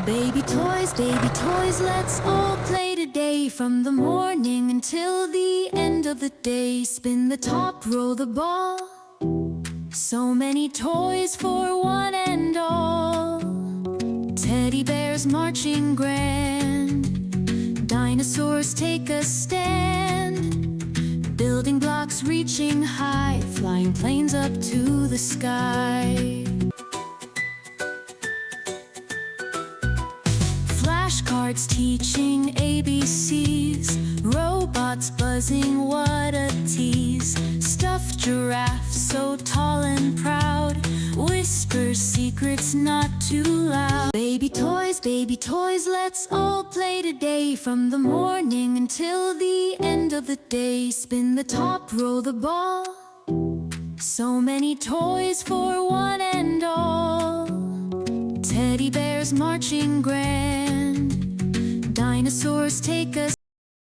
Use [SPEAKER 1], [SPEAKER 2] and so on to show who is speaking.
[SPEAKER 1] Baby toys, let's all play today. From the morning until the end of the day. Spin the top, roll the ball. So many toys for one and all. Teddy bears marching grand. Dinosaurs take a stand. Building blocks reaching high. Flying planes up to the sky. Flashcards teaching ABCs. Robots buzzing, what a tease. Stuffed giraffes so tall and proud. Whispers secrets not too loud. Baby toys, let's all play today. From the morning until the end of the day. Spin the top, roll the ball. So many toys for one and all. Teddy bears marching grand. Dinosaurs take us